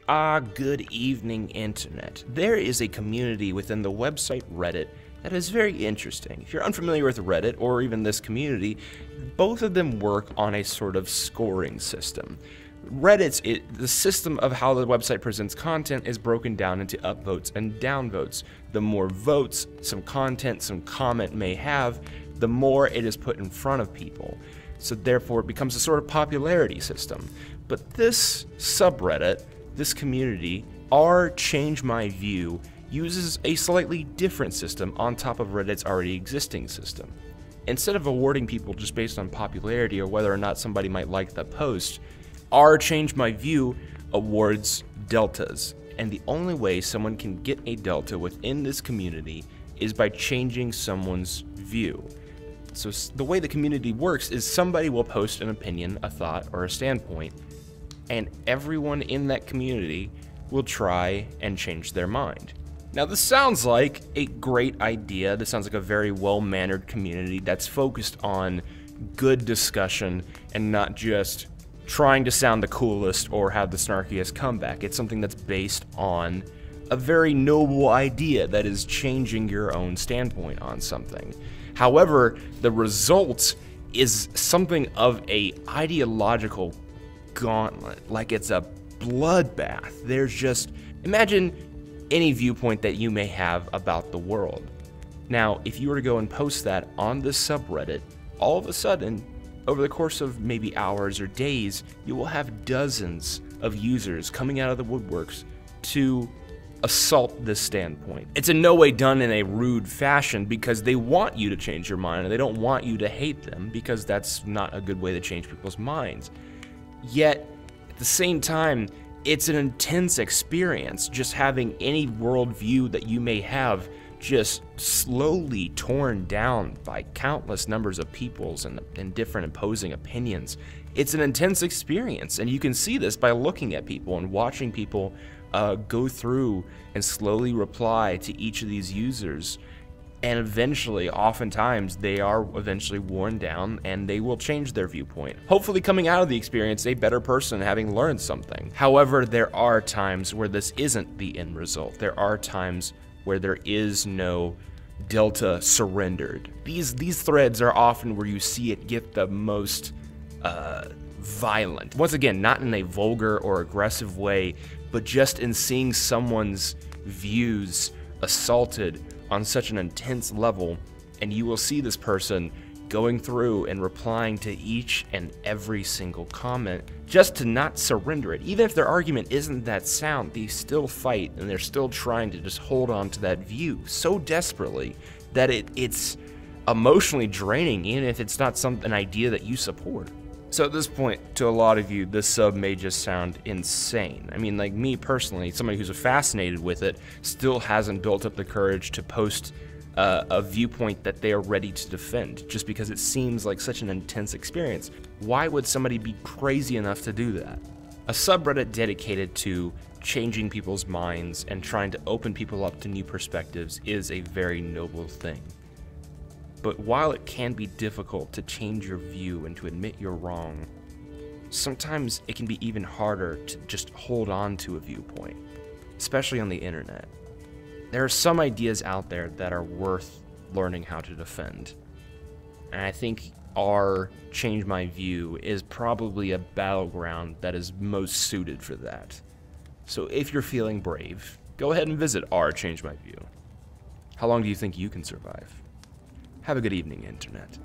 Good evening, Internet. There is a community within the website Reddit that is very interesting. If you're unfamiliar with Reddit or even this community, both of them work on a sort of scoring system. The system of how the website presents content is broken down into upvotes and downvotes. The more votes some content, some comment may have, the more it is put in front of people. So therefore it becomes a sort of popularity system. But this subreddit, this community, ChangeMyView, uses a slightly different system on top of Reddit's already existing system. Instead of awarding people just based on popularity or whether or not somebody might like the post, ChangeMyView awards deltas. And the only way someone can get a delta within this community is by changing someone's view. So the way the community works is somebody will post an opinion, a thought, or a standpoint, and everyone in that community will try and change their mind. Now, this sounds like a great idea. This sounds like a very well-mannered community that's focused on good discussion and not just trying to sound the coolest or have the snarkiest comeback. It's something that's based on a very noble idea that is changing your own standpoint on something. However, the result is something of a ideological gauntlet, like it's a bloodbath. There's just, imagine any viewpoint that you may have about the world. Now, if you were to go and post that on this subreddit, all of a sudden, over the course of maybe hours or days, you will have dozens of users coming out of the woodworks to assault this standpoint. It's in no way done in a rude fashion because they want you to change your mind and they don't want you to hate them because that's not a good way to change people's minds. Yet, at the same time, it's an intense experience just having any worldview that you may have just slowly torn down by countless numbers of peoples and different opposing opinions. It's an intense experience, and you can see this by looking at people and watching people go through and slowly reply to each of these users, and eventually, oftentimes, they are eventually worn down and they will change their viewpoint. Hopefully coming out of the experience a better person having learned something. However, there are times where this isn't the end result. There are times where there is no delta surrendered. These threads are often where you see it get the most violent. Once again, not in a vulgar or aggressive way, but just in seeing someone's views assaulted on such an intense level, and you will see this person going through and replying to each and every single comment just to not surrender it. Even if their argument isn't that sound, they still fight and they're still trying to just hold on to that view so desperately that it's emotionally draining, even if it's not an idea that you support. So at this point, to a lot of you, this sub may just sound insane. I mean, like me personally, somebody who's fascinated with it, still hasn't built up the courage to post a viewpoint that they are ready to defend, just because it seems like such an intense experience. Why would somebody be crazy enough to do that? A subreddit dedicated to changing people's minds and trying to open people up to new perspectives is a very noble thing. But while it can be difficult to change your view and to admit you're wrong, sometimes it can be even harder to just hold on to a viewpoint, especially on the internet. There are some ideas out there that are worth learning how to defend. And I think ChangeMyView is probably a battleground that is most suited for that. So if you're feeling brave, go ahead and visit ChangeMyView. How long do you think you can survive? Have a good evening, Internet.